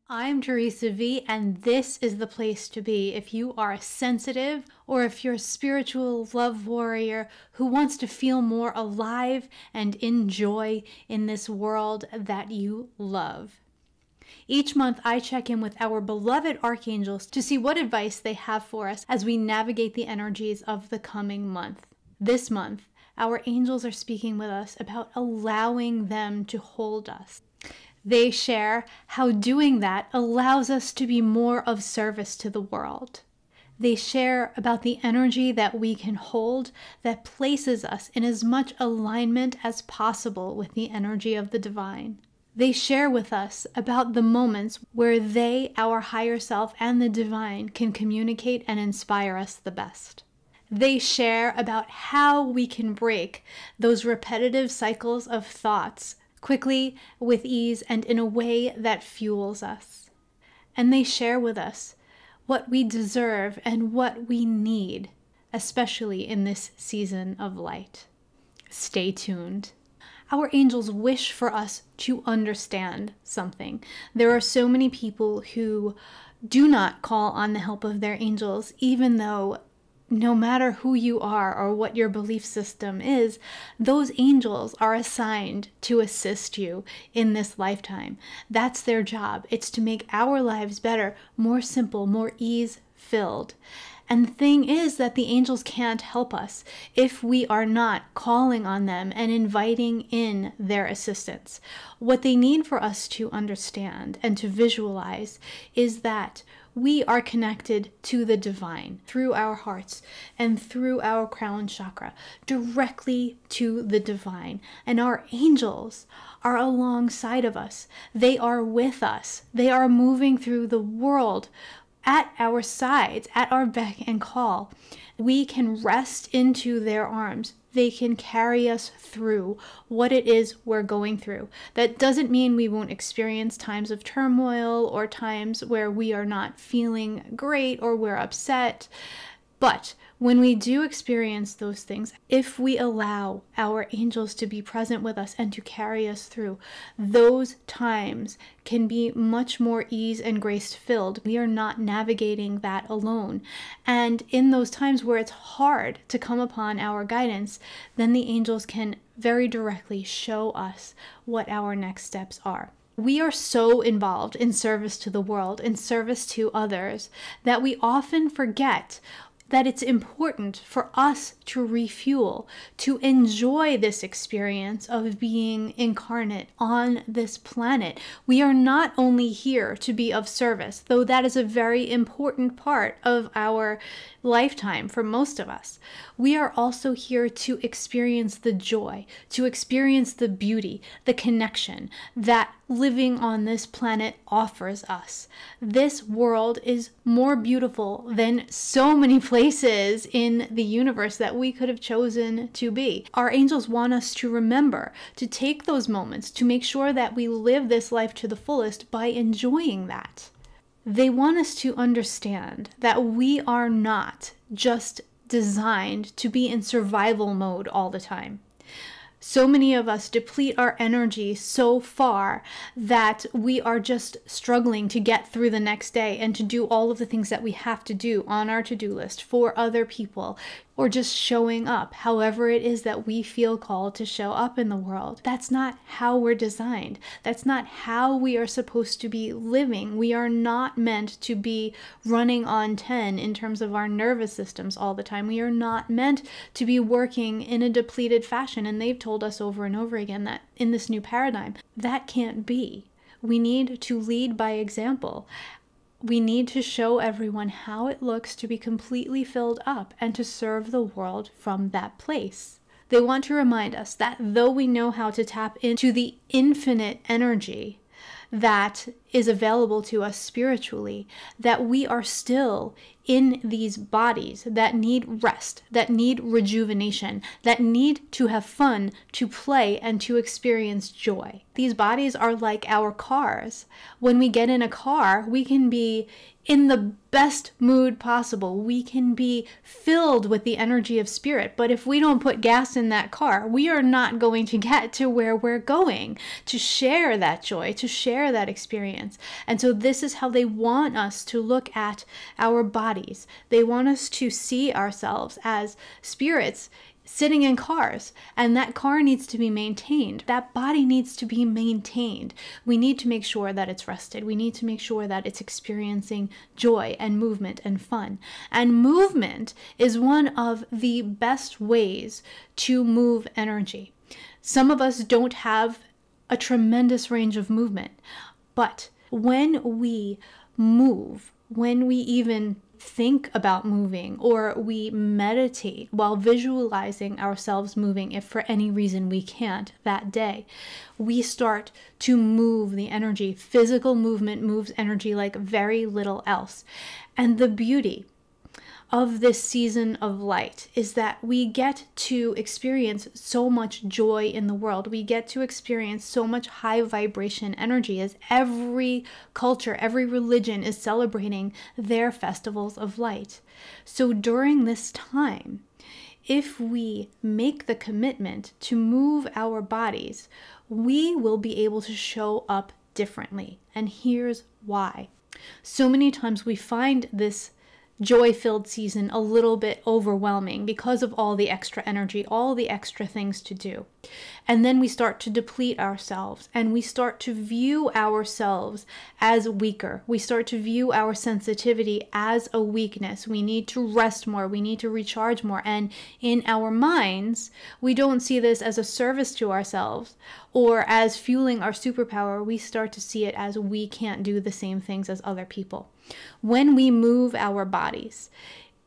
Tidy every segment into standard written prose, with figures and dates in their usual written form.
I'm Theresa V, and this is the place to be if you are a sensitive or if you're a spiritual love warrior who wants to feel more alive and enjoy in this world that you love. Each month, I check in with our beloved archangels to see what advice they have for us as we navigate the energies of the coming month. This month, our angels are speaking with us about allowing them to hold us. They share how doing that allows us to be more of service to the world. They share about the energy that we can hold that places us in as much alignment as possible with the energy of the divine. They share with us about the moments where they, our higher self, and the divine can communicate and inspire us the best. They share about how we can break those repetitive cycles of thoughts quickly, with ease, and in a way that fuels us. And they share with us what we deserve and what we need, especially in this season of light. Stay tuned. Our angels wish for us to understand something. There are so many people who do not call on the help of their angels, even though no matter who you are or what your belief system is, those angels are assigned to assist you in this lifetime. That's their job. It's to make our lives better, more simple, more ease-filled. And the thing is that the angels can't help us if we are not calling on them and inviting in their assistance. What they need for us to understand and to visualize is that we are connected to the divine through our hearts and through our crown chakra, directly to the divine. And our angels are alongside of us. They are with us. They are moving through the world at our sides, at our beck and call. We can rest into their arms. They can carry us through what it is we're going through. That doesn't mean we won't experience times of turmoil or times where we are not feeling great or we're upset. But when we do experience those things, if we allow our angels to be present with us and to carry us through, those times can be much more ease and grace filled. We are not navigating that alone. And in those times where it's hard to come upon our guidance, then the angels can very directly show us what our next steps are. We are so involved in service to the world, in service to others, that we often forget that it's important for us to refuel, to enjoy this experience of being incarnate on this planet. We are not only here to be of service, though that is a very important part of our lifetime for most of us. We are also here to experience the joy, to experience the beauty, the connection that living on this planet offers us. This world is more beautiful than so many places in the universe that we could have chosen to be. Our angels want us to remember to take those moments to make sure that we live this life to the fullest by enjoying that. They want us to understand that we are not just designed to be in survival mode all the time. So many of us deplete our energy so far that we are just struggling to get through the next day and to do all of the things that we have to do on our to-do list for other people, or just showing up however it is that we feel called to show up in the world. That's not how we're designed. That's not how we are supposed to be living. We are not meant to be running on 10 in terms of our nervous systems all the time. We are not meant to be working in a depleted fashion. And they've told us over and over again that in this new paradigm, that can't be. We need to lead by example. We need to show everyone how it looks to be completely filled up and to serve the world from that place. They want to remind us that though we know how to tap into the infinite energy that is available to us spiritually, that we are still in these bodies that need rest, that need rejuvenation, that need to have fun, to play, and to experience joy. These bodies are like our cars. When we get in a car, we can be in the best mood possible. We can be filled with the energy of spirit. But if we don't put gas in that car, we are not going to get to where we're going to share that joy, to share that experience, experience. And so this is how they want us to look at our bodies. They want us to see ourselves as spirits sitting in cars, and that car needs to be maintained. That body needs to be maintained. We need to make sure that it's rested. We need to make sure that it's experiencing joy and movement and fun. And movement is one of the best ways to move energy. Some of us don't have a tremendous range of movement, but when we move, when we even think about moving, or we meditate while visualizing ourselves moving, if for any reason we can't that day, we start to move the energy. Physical movement moves energy like very little else. And the beauty of this season of light is that we get to experience so much joy in the world. We get to experience so much high vibration energy, as every culture, every religion is celebrating their festivals of light. So during this time, if we make the commitment to move our bodies, we will be able to show up differently. And here's why. So many times we find this joy-filled season a little bit overwhelming because of all the extra energy, all the extra things to do. And then we start to deplete ourselves, and we start to view ourselves as weaker. We start to view our sensitivity as a weakness. We need to rest more. We need to recharge more. And in our minds, we don't see this as a service to ourselves or as fueling our superpower. We start to see it as we can't do the same things as other people. When we move our bodies,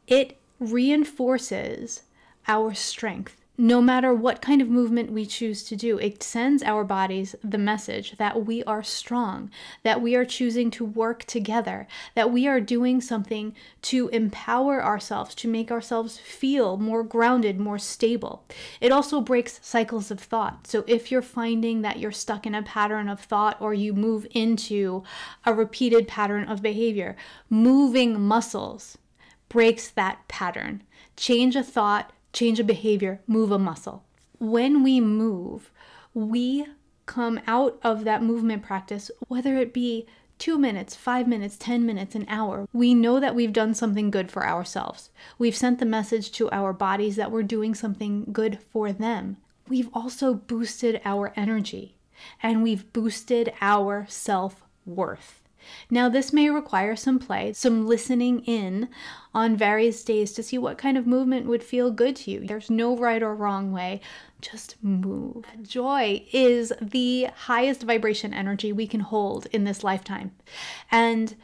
it reinforces our strength. No matter what kind of movement we choose to do, it sends our bodies the message that we are strong, that we are choosing to work together, that we are doing something to empower ourselves, to make ourselves feel more grounded, more stable. It also breaks cycles of thought. So if you're finding that you're stuck in a pattern of thought, or you move into a repeated pattern of behavior, moving muscles breaks that pattern. Change a thought, change a behavior, move a muscle. When we move, we come out of that movement practice, whether it be 2 minutes, 5 minutes, 10 minutes, an hour. We know that we've done something good for ourselves. We've sent the message to our bodies that we're doing something good for them. We've also boosted our energy, and we've boosted our self-worth. Now, this may require some play, some listening in on various days to see what kind of movement would feel good to you. There's no right or wrong way, just move. Joy is the highest vibration energy we can hold in this lifetime. And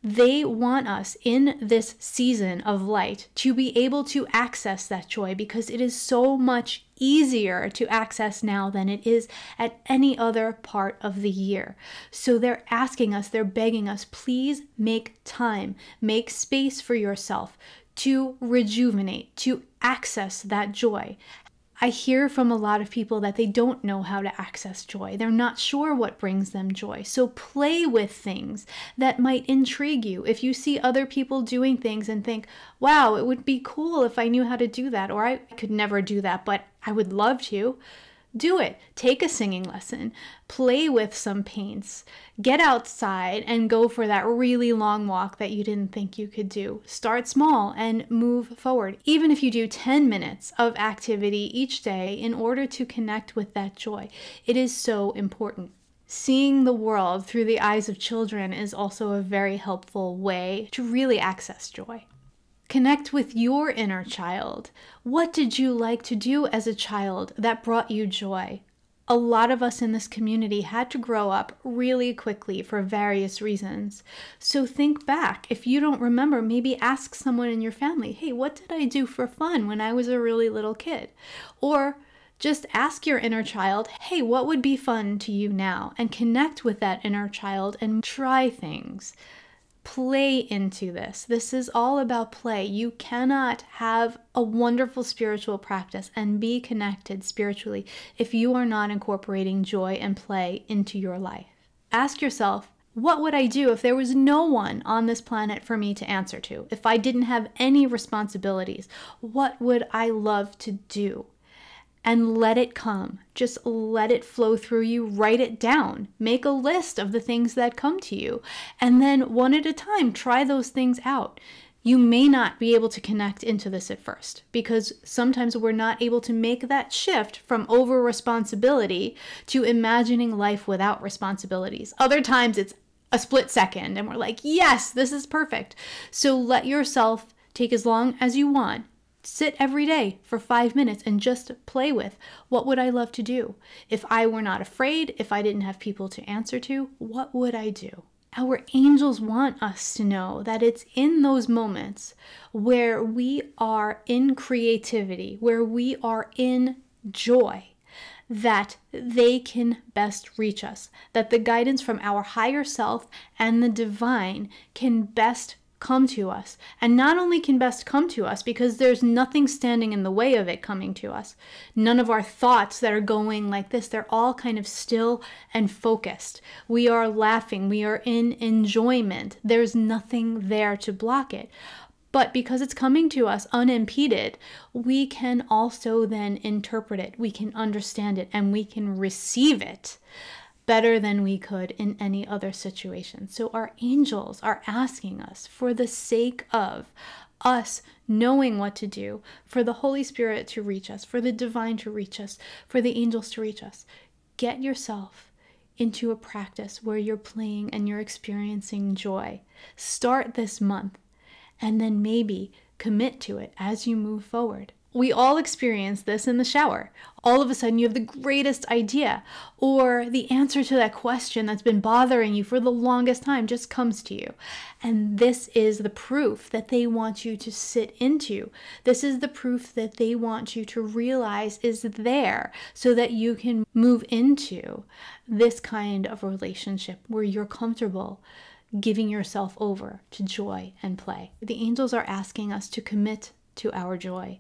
they want us in this season of light to be able to access that joy, because it is so much easier to access now than it is at any other part of the year. So they're asking us, they're begging us, please make time, make space for yourself to rejuvenate, to access that joy. I hear from a lot of people that they don't know how to access joy. They're not sure what brings them joy. So play with things that might intrigue you. If you see other people doing things and think, wow, it would be cool if I knew how to do that, or I could never do that, but I would love to. Do it. Take a singing lesson. Play with some paints. Get outside and go for that really long walk that you didn't think you could do. Start small and move forward. Even if you do 10 minutes of activity each day in order to connect with that joy, it is so important. Seeing the world through the eyes of children is also a very helpful way to really access joy. Connect with your inner child. What did you like to do as a child that brought you joy? A lot of us in this community had to grow up really quickly for various reasons. So think back. If you don't remember, maybe ask someone in your family, hey, what did I do for fun when I was a really little kid? Or just ask your inner child, hey, what would be fun to you now? And connect with that inner child and try things. Play into this. This is all about play. You cannot have a wonderful spiritual practice and be connected spiritually if you are not incorporating joy and play into your life. Ask yourself, what would I do if there was no one on this planet for me to answer to? If I didn't have any responsibilities, what would I love to do? and let it come. Just let it flow through you. Write it down. Make a list of the things that come to you. And then one at a time, try those things out. You may not be able to connect into this at first because sometimes we're not able to make that shift from over responsibility to imagining life without responsibilities. Other times it's a split second and we're like, yes, this is perfect. So let yourself take as long as you want. Sit every day for 5 minutes and just play with, what would I love to do? If I were not afraid, if I didn't have people to answer to, what would I do? Our angels want us to know that it's in those moments where we are in creativity, where we are in joy, that they can best reach us, that the guidance from our higher self and the divine can best come to us. And not only can best come to us because there's nothing standing in the way of it coming to us. None of our thoughts that are going like this, they're all kind of still and focused. We are laughing. We are in enjoyment. There's nothing there to block it. But because it's coming to us unimpeded, we can also then interpret it. We can understand it and we can receive it better than we could in any other situation. So our angels are asking us, for the sake of us knowing what to do, for the Holy Spirit to reach us, for the divine to reach us, for the angels to reach us, get yourself into a practice where you're playing and you're experiencing joy. Start this month and then maybe commit to it as you move forward. We all experience this in the shower. All of a sudden you have the greatest idea, or the answer to that question that's been bothering you for the longest time just comes to you. And this is the proof that they want you to sit into. This is the proof that they want you to realize is there so that you can move into this kind of relationship where you're comfortable giving yourself over to joy and play. The angels are asking us to commit to our joy.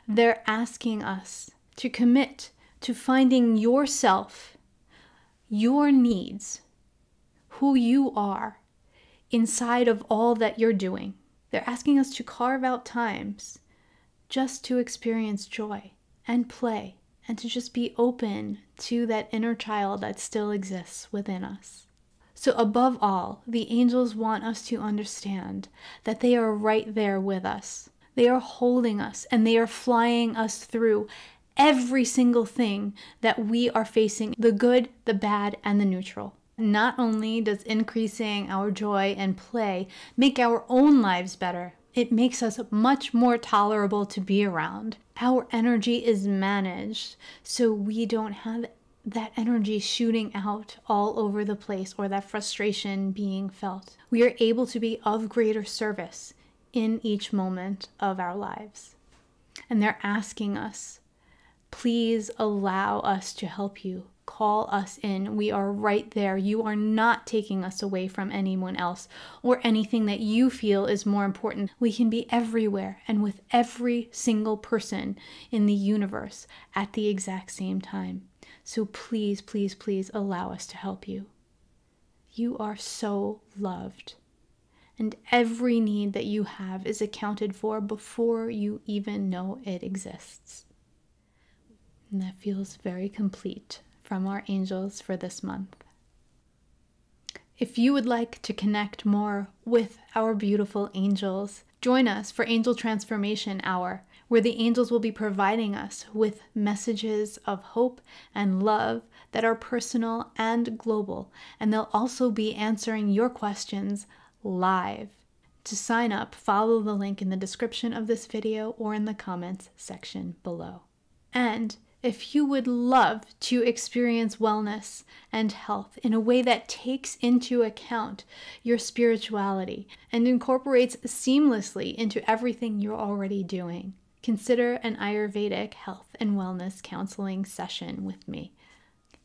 They're asking us to commit to finding yourself, your needs, who you are inside of all that you're doing. They're asking us to carve out times just to experience joy and play and to just be open to that inner child that still exists within us. So above all, the angels want us to understand that they are right there with us. They are holding us and they are flying us through every single thing that we are facing, the good, the bad, and the neutral. Not only does increasing our joy and play make our own lives better, it makes us much more tolerable to be around. Our energy is managed so we don't have that energy shooting out all over the place or that frustration being felt. We are able to be of greater service in each moment of our lives. And they're asking us, please allow us to help you. Call us in. We are right there. You are not taking us away from anyone else or anything that you feel is more important. We can be everywhere and with every single person in the universe at the exact same time. So please, please, please allow us to help you. You are so loved. And every need that you have is accounted for before you even know it exists. And that feels very complete from our angels for this month. If you would like to connect more with our beautiful angels, join us for Angel Transformation Hour, where the angels will be providing us with messages of hope and love that are personal and global, and they'll also be answering your questions live. To sign up, follow the link in the description of this video or in the comments section below. And if you would love to experience wellness and health in a way that takes into account your spirituality and incorporates seamlessly into everything you're already doing, consider an Ayurvedic health and wellness counseling session with me.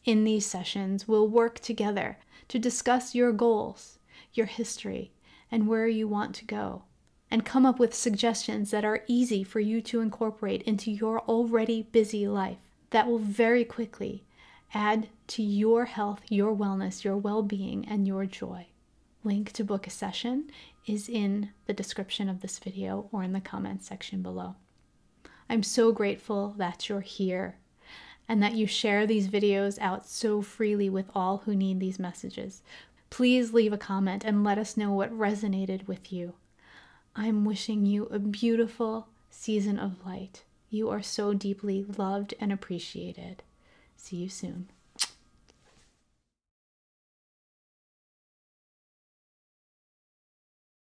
In these sessions, we'll work together to discuss your goals, your history, and where you want to go, and come up with suggestions that are easy for you to incorporate into your already busy life that will very quickly add to your health, your wellness, your well-being, and your joy. Link to book a session is in the description of this video or in the comments section below. I'm so grateful that you're here. and that you share these videos out so freely with all who need these messages. Please leave a comment and let us know what resonated with you. I'm wishing you a beautiful season of light. You are so deeply loved and appreciated. See you soon.